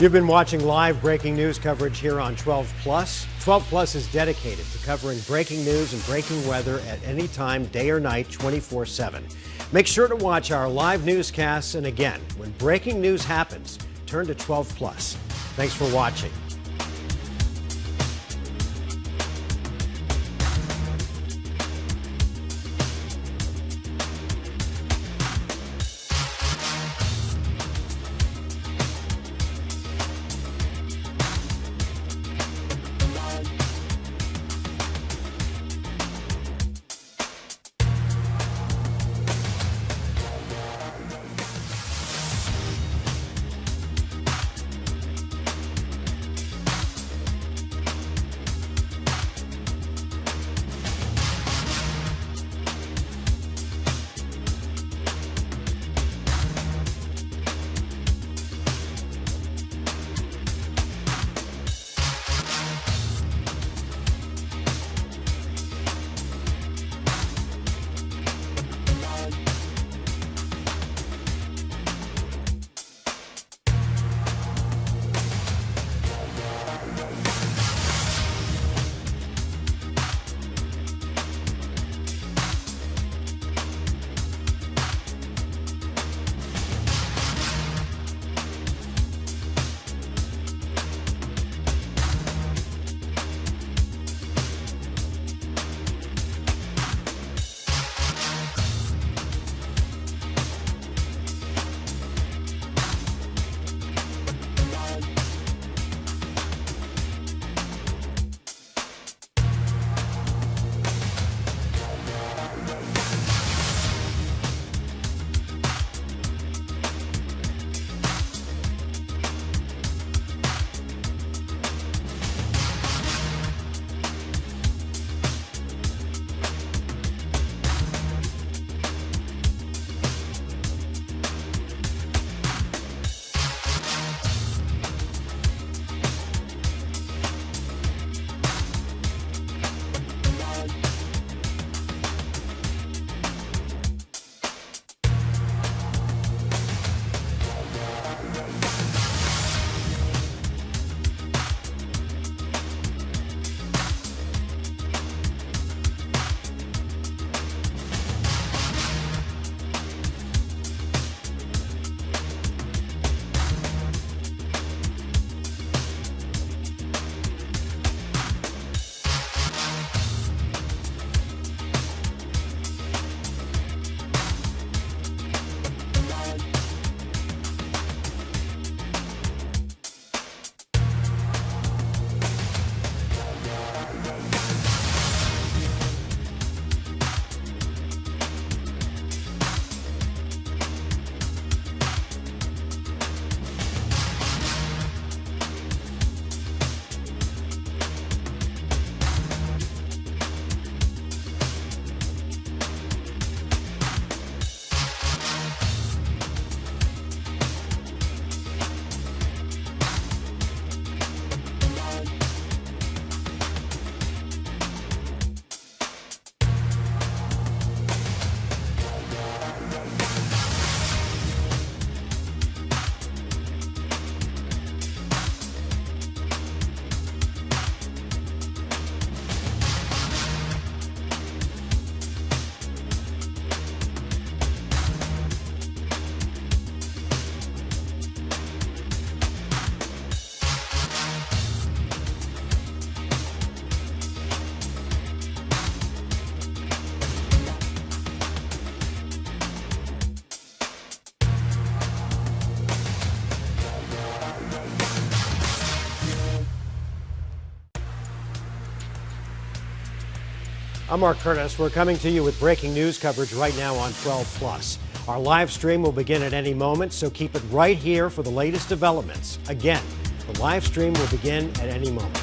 You've been watching live breaking news coverage here on 12 Plus. 12 Plus is dedicated to covering breaking news and breaking weather at any time, day or night, 24/7. Make sure to watch our live newscasts, and again, when breaking news happens, turn to 12 Plus. Thanks for watching. I'm Mark Curtis. We're coming to you with breaking news coverage right now on 12 Plus. Our live stream will begin at any moment, so keep it right here for the latest developments. Again, the live stream will begin at any moment.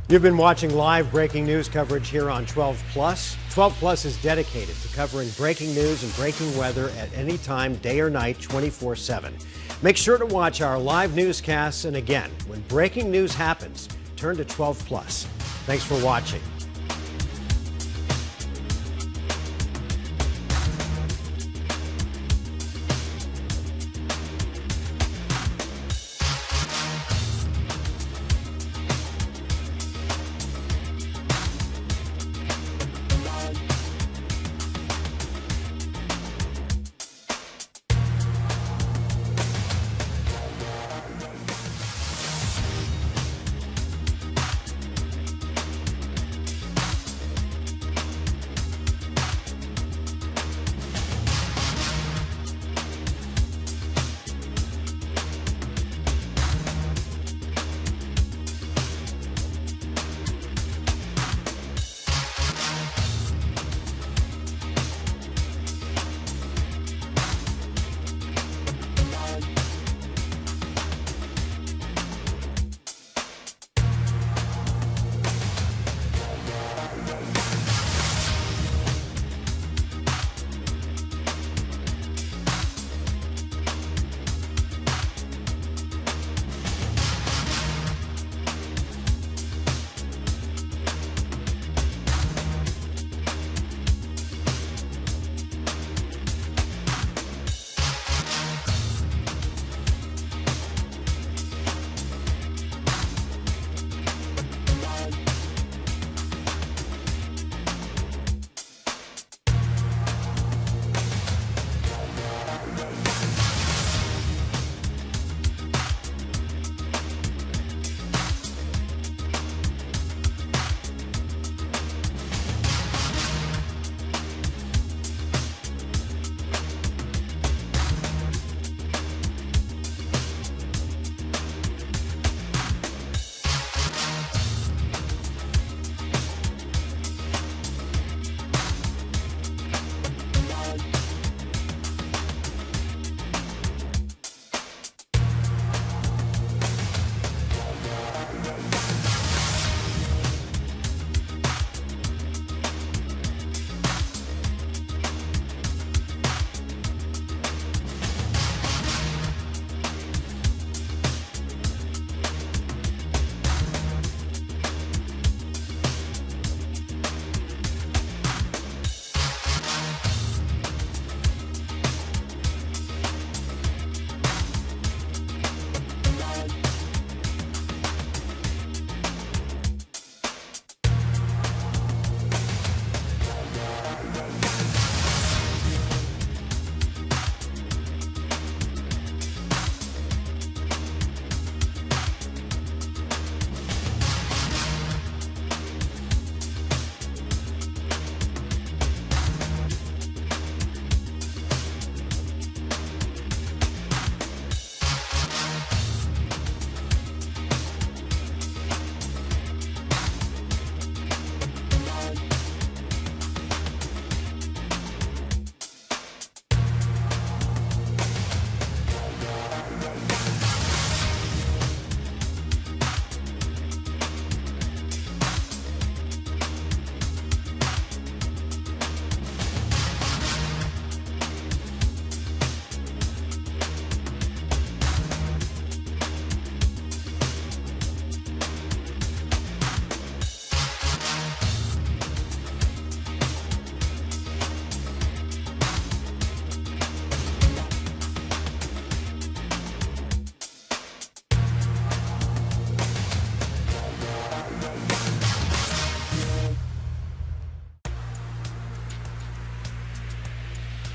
You've been watching live breaking news coverage here on 12 Plus. 12 Plus is dedicated to covering breaking news and breaking weather at any time, day or night, 24/7. Make sure to watch our live newscasts, and again, when breaking news happens, turn to 12 Plus. Thanks for watching.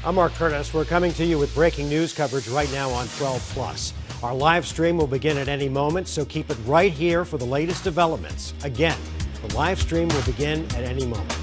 I'm Mark Curtis. We're coming to you with breaking news coverage right now on 12 Plus. Our live stream will begin at any moment, so keep it right here for the latest developments. Again, the live stream will begin at any moment.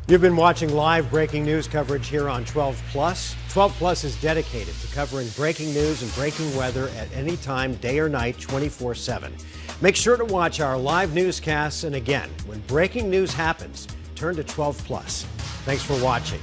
You've been watching live breaking news coverage here on 12 Plus. 12 Plus is dedicated to covering breaking news and breaking weather at any time, day or night, 24/7. Make sure to watch our live newscasts, and again, when breaking news happens, turn to 12 Plus. Thanks for watching.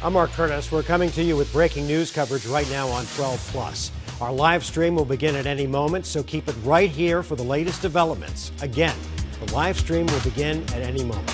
I'm Mark Curtis. We're coming to you with breaking news coverage right now on 12 Plus. Our live stream will begin at any moment, so keep it right here for the latest developments. Again, the live stream will begin at any moment.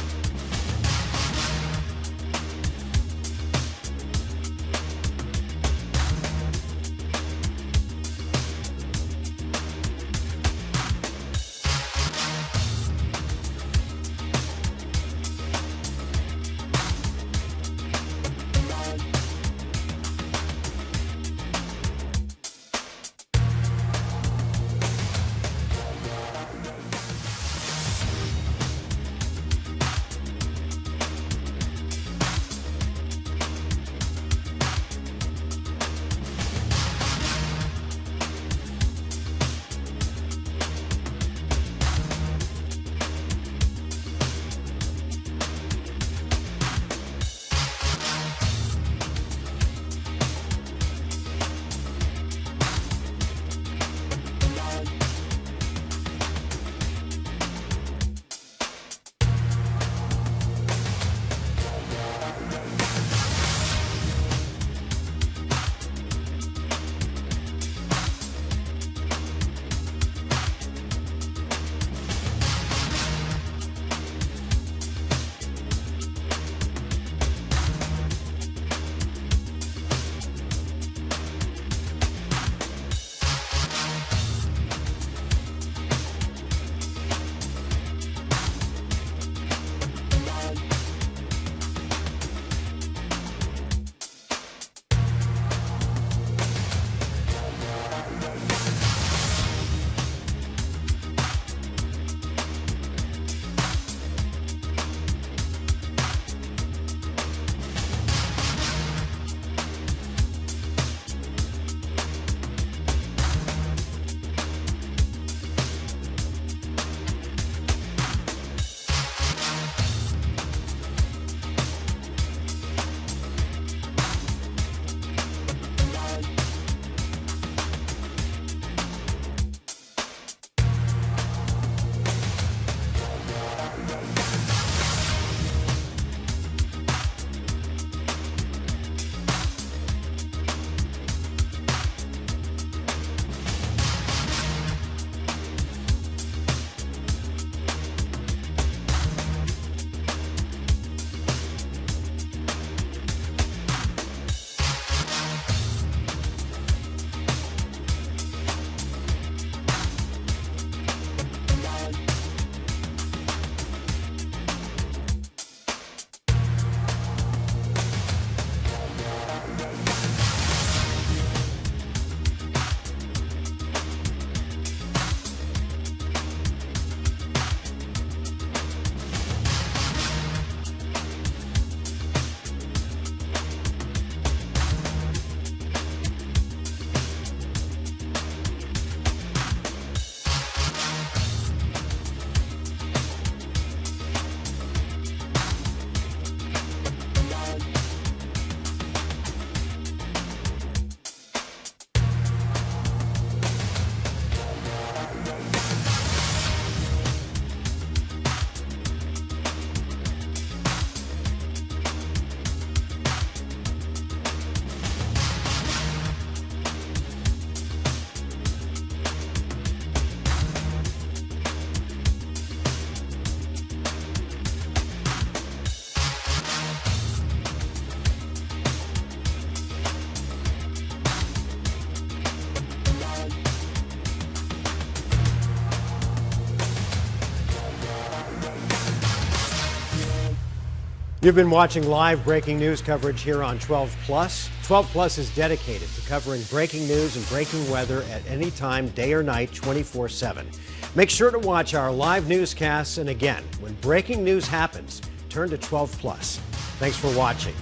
You've been watching live breaking news coverage here on 12 Plus. 12 Plus is dedicated to covering breaking news and breaking weather at any time, day or night, 24/7. Make sure to watch our live newscasts, and again, when breaking news happens, turn to 12 Plus. Thanks for watching.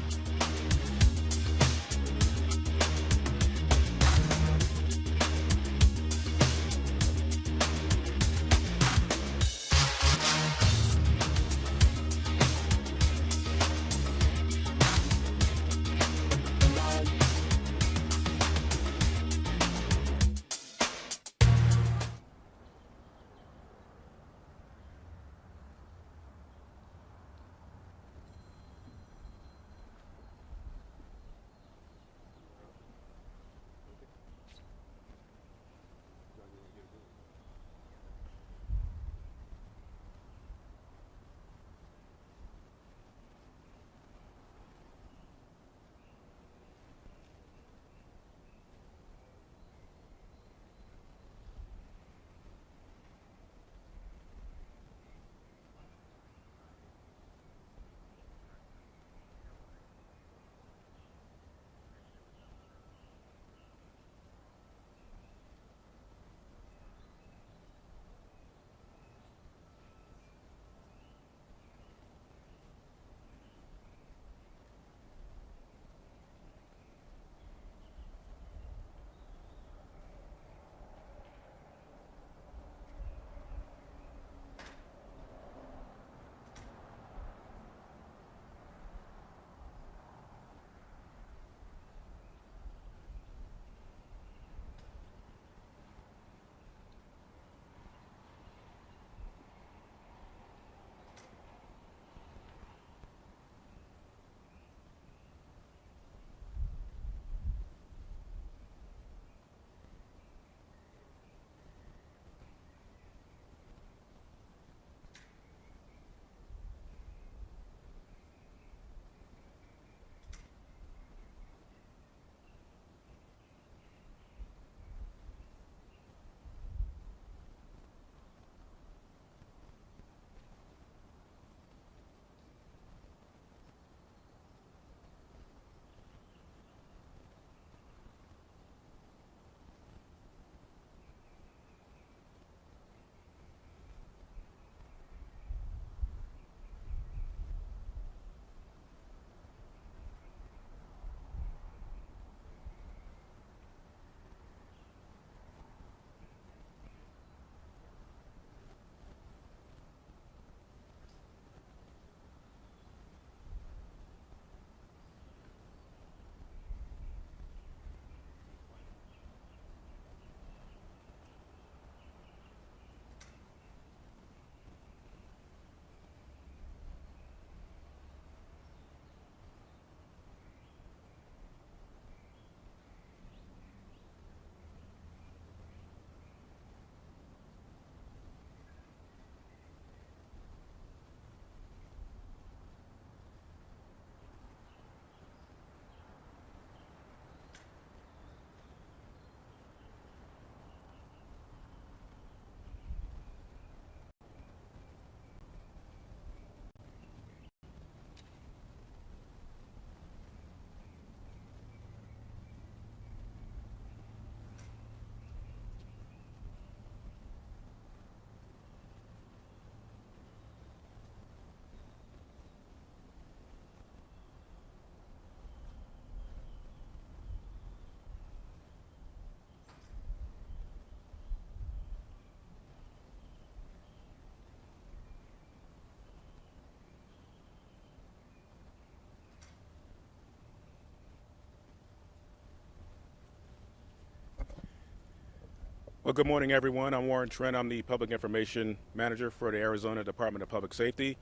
Well, good morning, everyone. I'm Warren Trent. I'm the Public Information Manager for the Arizona Department of Public Safety.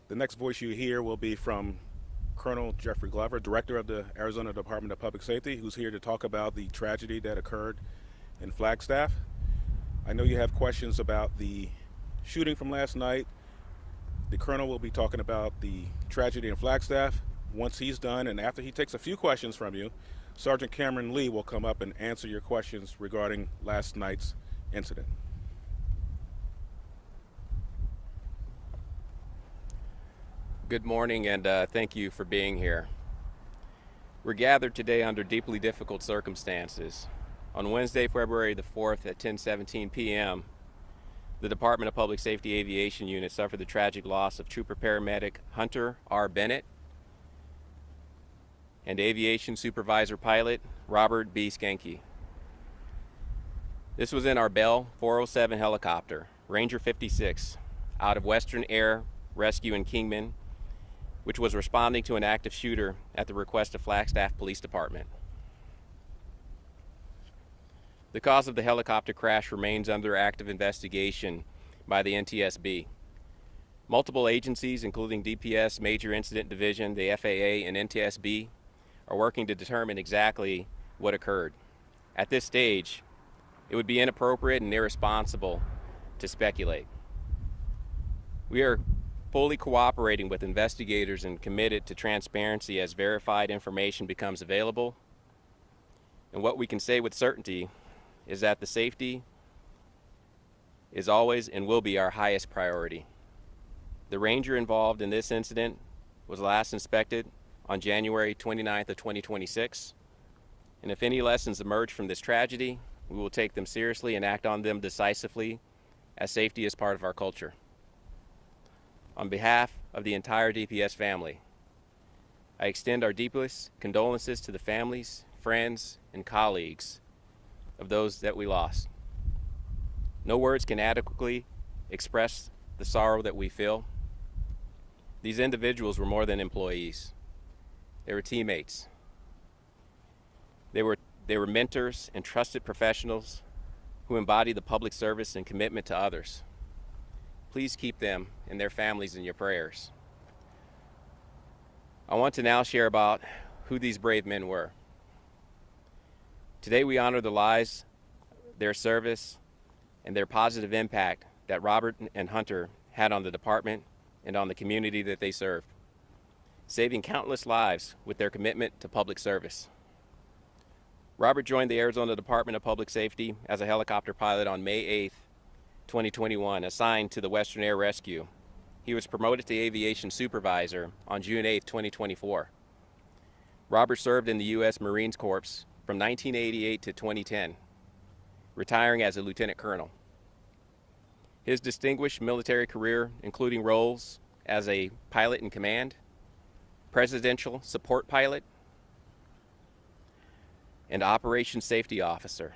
The next voice you hear will be from Colonel Jeffrey Glover, Director of the Arizona Department of Public Safety, who's here to talk about the tragedy that occurred in Flagstaff. I know you have questions about the shooting from last night. The Colonel will be talking about the tragedy in Flagstaff. Once he's done, and after he takes a few questions from you, Sergeant Cameron Lee will come up and answer your questions regarding last night's incident. Good morning, and thank you for being here. We're gathered today under deeply difficult circumstances. On Wednesday, February the 4th at 10:17 p.m., the Department of Public Safety Aviation Unit suffered the tragic loss of Trooper Paramedic Hunter R. Bennett and Aviation Supervisor Pilot Robert B. Skanke. This was in our Bell 407 helicopter, Ranger 56, out of Western Air Rescue in Kingman, which was responding to an active shooter at the request of Flagstaff Police Department. The cause of the helicopter crash remains under active investigation by the NTSB. Multiple agencies, including DPS, Major Incident Division, the FAA, and NTSB, are working to determine exactly what occurred. At this stage, it would be inappropriate and irresponsible to speculate. We are fully cooperating with investigators and committed to transparency as verified information becomes available. And what we can say with certainty is that the safety is always and will be our highest priority. The Ranger involved in this incident was last inspected on January 29th of 2026. And if any lessons emerge from this tragedy, we will take them seriously and act on them decisively, as safety is part of our culture. On behalf of the entire DPS family, I extend our deepest condolences to the families, friends, and colleagues of those that we lost. No words can adequately express the sorrow that we feel. These individuals were more than employees. They were teammates. They were mentors and trusted professionals who embody the public service and commitment to others. Please keep them and their families in your prayers. I want to now share about who these brave men were. Today we honor the lives, their service, and their positive impact that Robert and Hunter had on the department and on the community that they served, saving countless lives with their commitment to public service. Robert joined the Arizona Department of Public Safety as a helicopter pilot on May 8th, 2021, assigned to the Western Air Rescue. He was promoted to aviation supervisor on June 8, 2024. Robert served in the U.S. Marine Corps from 1988 to 2010, retiring as a lieutenant colonel. His distinguished military career, including roles as a pilot in command, presidential support pilot, and operations safety officer.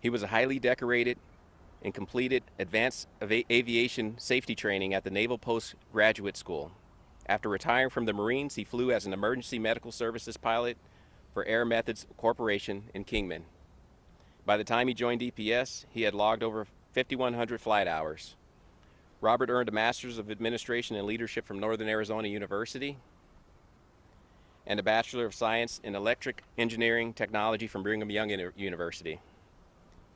He was a highly decorated and completed advanced aviation safety training at the Naval Postgraduate School. After retiring from the Marines, he flew as an emergency medical services pilot for Air Methods Corporation in Kingman. By the time he joined DPS, he had logged over 5,100 flight hours. Robert earned a Master's of Administration and Leadership from Northern Arizona University and a Bachelor of Science in Electric Engineering Technology from Brigham Young University.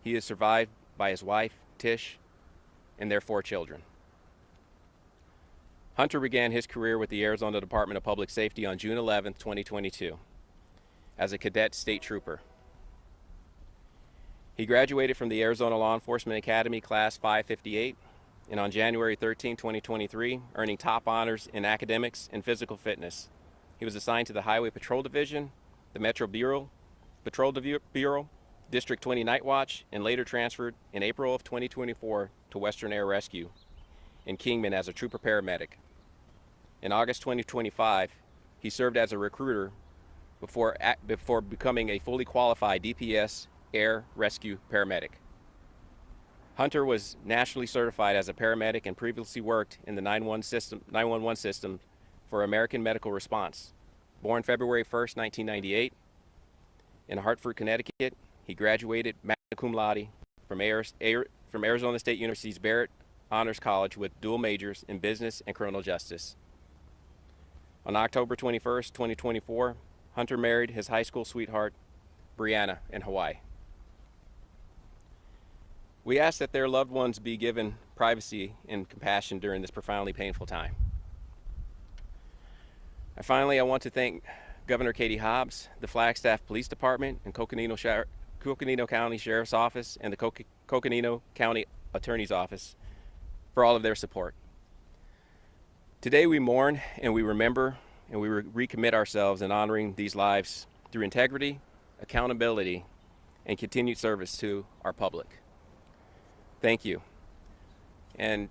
He is survived by his wife, Tish, and their 4 children. Hunter began his career with the Arizona Department of Public Safety on June 11, 2022, as a cadet state trooper. He graduated from the Arizona Law Enforcement Academy Class 558, and on January 13, 2023, earning top honors in academics and physical fitness. He was assigned to the Highway Patrol Division, the Metro Bureau, District 20 Night Watch, and later transferred in April of 2024 to Western Air Rescue in Kingman as a trooper paramedic. In August 2025, he served as a recruiter before becoming a fully qualified DPS Air Rescue paramedic. Hunter was nationally certified as a paramedic and previously worked in the 911 system for American Medical Response. Born February 1st, 1998, in Hartford, Connecticut, he graduated magna cum laude from Arizona State University's Barrett Honors College with dual majors in business and criminal justice. On October 21st, 2024, Hunter married his high school sweetheart, Brianna, in Hawaii. We ask that their loved ones be given privacy and compassion during this profoundly painful time. Finally, I want to thank Governor Katie Hobbs, the Flagstaff Police Department, and Coconino County Sheriff's Office, and the Coconino County Attorney's Office for all of their support. Today we mourn and we remember and we recommit ourselves in honoring these lives through integrity, accountability, and continued service to our public. Thank you. And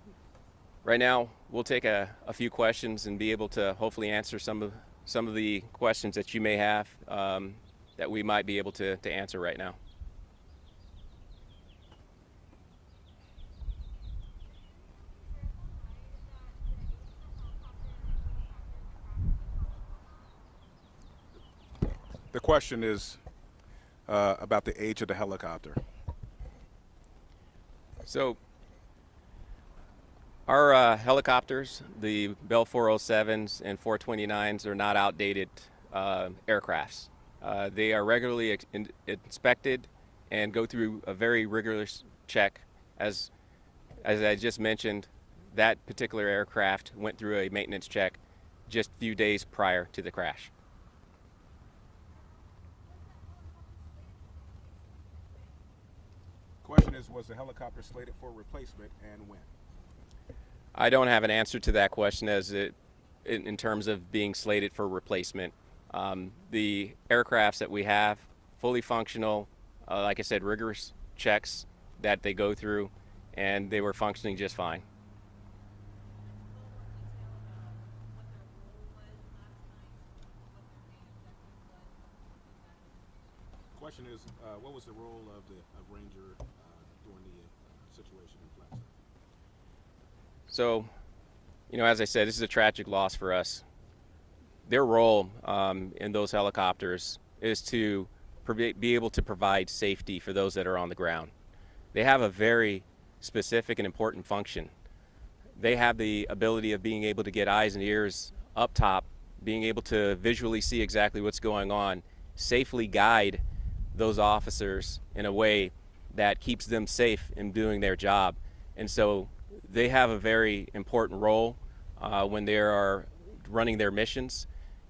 right now we'll take a few questions and be able to hopefully answer some of the questions that you may have that we might be able to answer right now. The question is about the age of the helicopter. So our helicopters, the Bell 407s and 429s, are not outdated aircrafts. They are regularly inspected and go through a very rigorous check. As I just mentioned, that particular aircraft went through a maintenance check just a few days prior to the crash. Question is, was the helicopter slated for replacement and when? I don't have an answer to that question in terms of being slated for replacement. The aircrafts that we have, fully functional, like I said, rigorous checks that they go through, and they were functioning just fine. Question is, what was the role of Ranger during the situation in Flagstaff? So, as I said, this is a tragic loss for us. Their role in those helicopters is to be able to provide safety for those that are on the ground. They have a very specific and important function. They have the ability of being able to get eyes and ears up top, being able to visually see exactly what's going on, safely guide those officers in a way that keeps them safe in doing their job. And so they have a very important role when they are running their missions.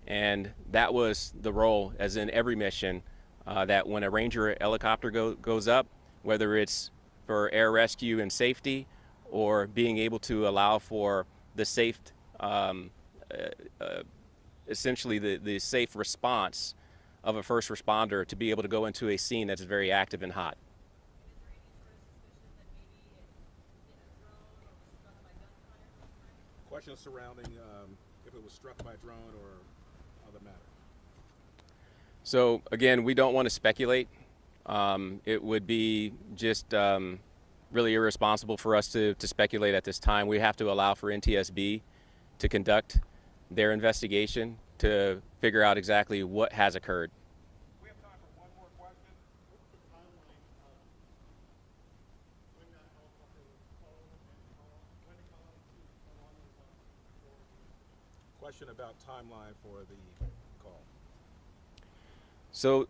And that was the role, as in every mission, that when a Ranger helicopter goes up, whether it's for air rescue and safety or being able to allow for the safe, essentially the safe response of a first responder to be able to go into a scene that's very active and hot. Questions surrounding if it was struck by drone or other matter. So again, we don't want to speculate. It would be just really irresponsible for us to speculate at this time. We have to allow for NTSB to conduct their investigation to figure out exactly what has occurred. We have time for one more question. What's the timeline of when that helicopter was called and when it got up to how long it was up? Question about timeline for the call. So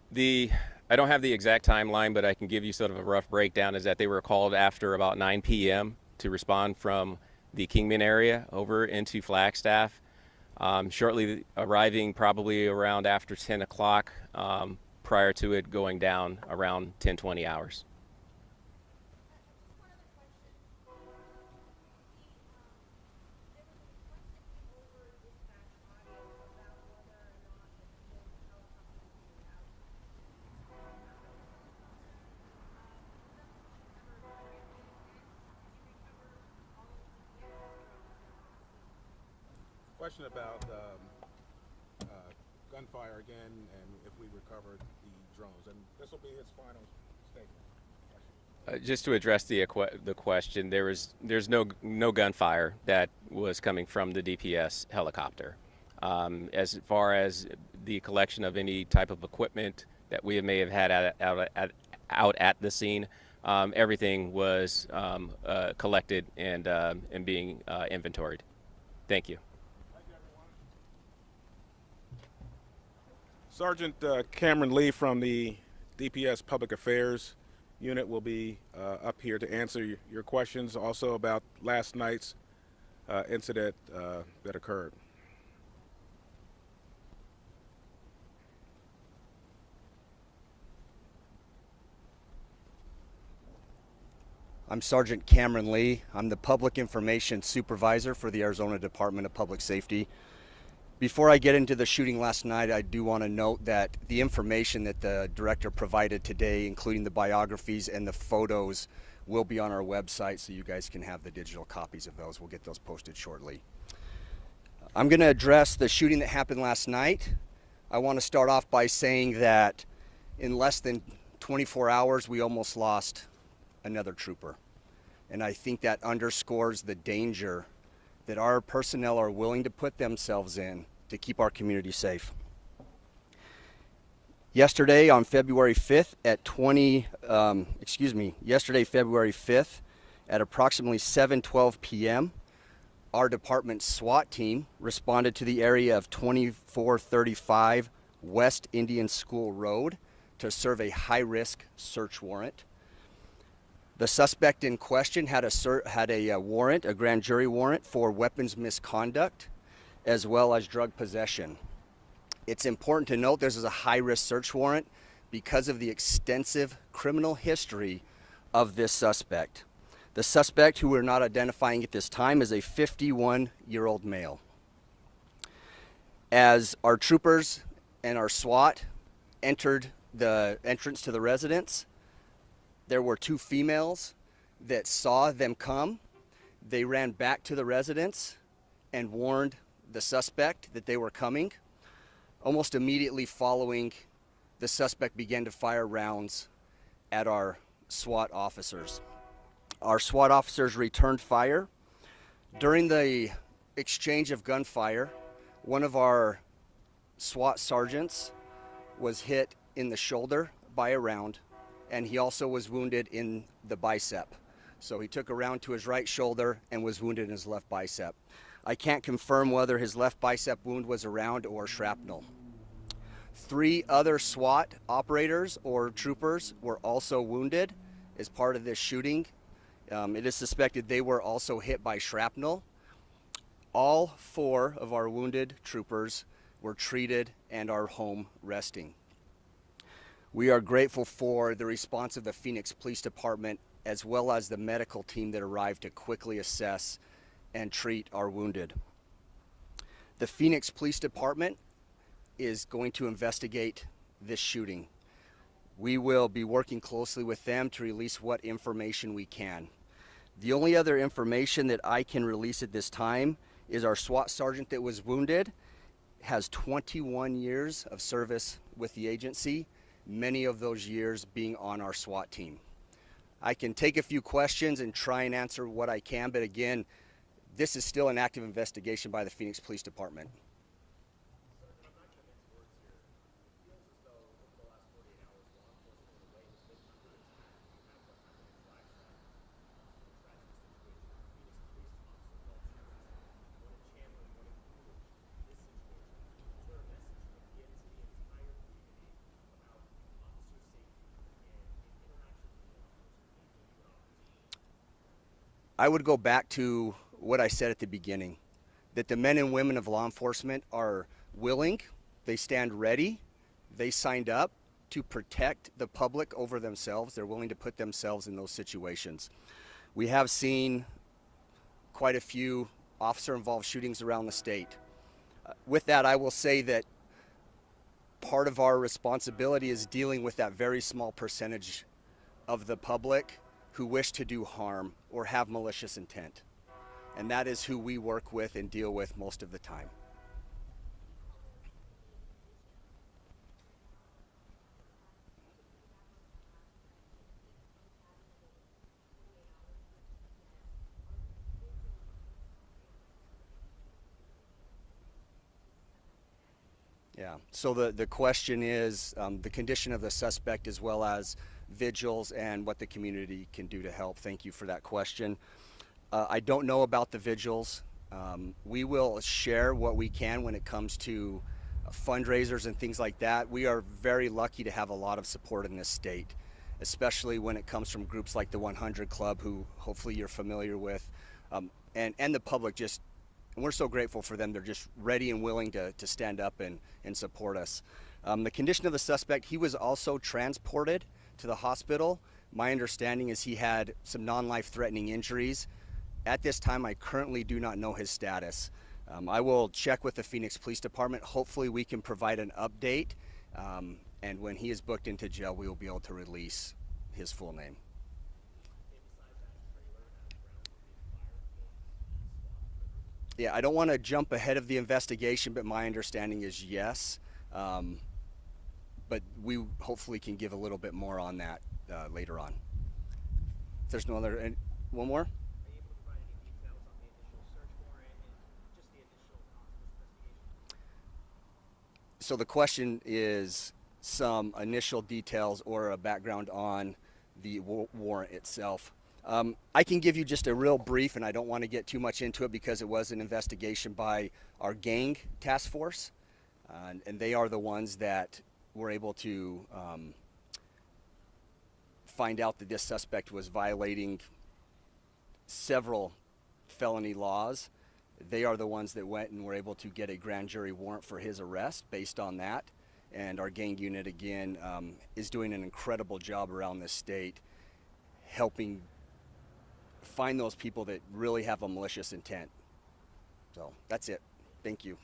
I don't have the exact timeline, but I can give you sort of a rough breakdown. Is that they were called after about 9 p.m. to respond from the Kingman area over into Flagstaff. Shortly arriving probably around after 10 o'clock prior to it going down around 10-20 hours. Question about gunfire again, and if we recovered the drones, and this will be his final statement. Just to address the question, there's no gunfire that was coming from the DPS helicopter. As far as the collection of any type of equipment that we may have had out at the scene, everything was collected and being inventoried. Thank you. Sergeant Cameron Lee from the DPS Public Affairs Unit will be up here to answer your questions also about last night's incident that occurred. I'm Sergeant Cameron Lee. I'm the Public Information Supervisor for the Arizona Department of Public Safety. Before I get into the shooting last night, I do want to note that the information that the director provided today, including the biographies and the photos, will be on our website, so you guys can have the digital copies of those. We'll get those posted shortly. I'm going to address the shooting that happened last night. I want to start off by saying that in less than 24 hours, we almost lost another trooper. And I think that underscores the danger that our personnel are willing to put themselves in to keep our community safe. Yesterday on February 5th yesterday February 5th at approximately 7:12 p.m., our department's SWAT team responded to the area of 2435 West Indian School Road to serve a high-risk search warrant. The suspect in question had a warrant, a grand jury warrant for weapons misconduct, as well as drug possession. It's important to note this is a high-risk search warrant because of the extensive criminal history of this suspect. The suspect, who we're not identifying at this time, is a 51-year-old male. As our troopers and our SWAT entered the entrance to the residence, there were two females that saw them come. They ran back to the residence and warned the suspect that they were coming. Almost immediately following, the suspect began to fire rounds at our SWAT officers. Our SWAT officers returned fire. During the exchange of gunfire, one of our SWAT sergeants was hit in the shoulder by a round, and he also was wounded in the bicep. So he took a round to his right shoulder and was wounded in his left bicep. I can't confirm whether his left bicep wound was a round or shrapnel. 3 other SWAT operators or troopers were also wounded as part of this shooting. It is suspected they were also hit by shrapnel. All 4 of our wounded troopers were treated and are home resting. We are grateful for the response of the Phoenix Police Department as well as the medical team that arrived to quickly assess and treat our wounded. The Phoenix Police Department is going to investigate this shooting. We will be working closely with them to release what information we can. The only other information that I can release at this time is our SWAT sergeant that was wounded has 21 years of service with the agency, many of those years being on our SWAT team. I can take a few questions and try and answer what I can, but again, this is still an active investigation by the Phoenix Police Department. I would go back to what I said at the beginning, that the men and women of law enforcement are willing, they stand ready, they signed up to protect the public over themselves. They're willing to put themselves in those situations. We have seen quite a few officer-involved shootings around the state. With that, I will say that part of our responsibility is dealing with that very small percentage of the public who wish to do harm or have malicious intent. And that is who we work with and deal with most of the time. Yeah, so the question is the condition of the suspect as well as vigils and what the community can do to help. Thank you for that question. I don't know about the vigils. We will share what we can when it comes to fundraisers and things like that. We are very lucky to have a lot of support in this state, especially when it comes from groups like the 100 Club, who hopefully you're familiar with, and the public just, and we're so grateful for them. They're just ready and willing to stand up and support us. The condition of the suspect, he was also transported to the hospital, My understanding is he had some non-life-threatening injuries. At this time, I currently do not know his status. I will check with the Phoenix Police Department. Hopefully we can provide an update, and when he is booked into jail, we will be able to release his full name. Yeah, I don't want to jump ahead of the investigation, but my understanding is yes. But we hopefully can give a little bit more on that later on. If there's no other, one more? So the question is some initial details or a background on the warrant itself. I can give you just a real brief, and I don't want to get too much into it because it was an investigation by our gang task force, and they are the ones that were able to find out that this suspect was violating several felony laws. They are the ones that went and were able to get a grand jury warrant for his arrest based on that. And our gang unit, again, is doing an incredible job around this state helping find those people that really have a malicious intent. So that's it. Thank you.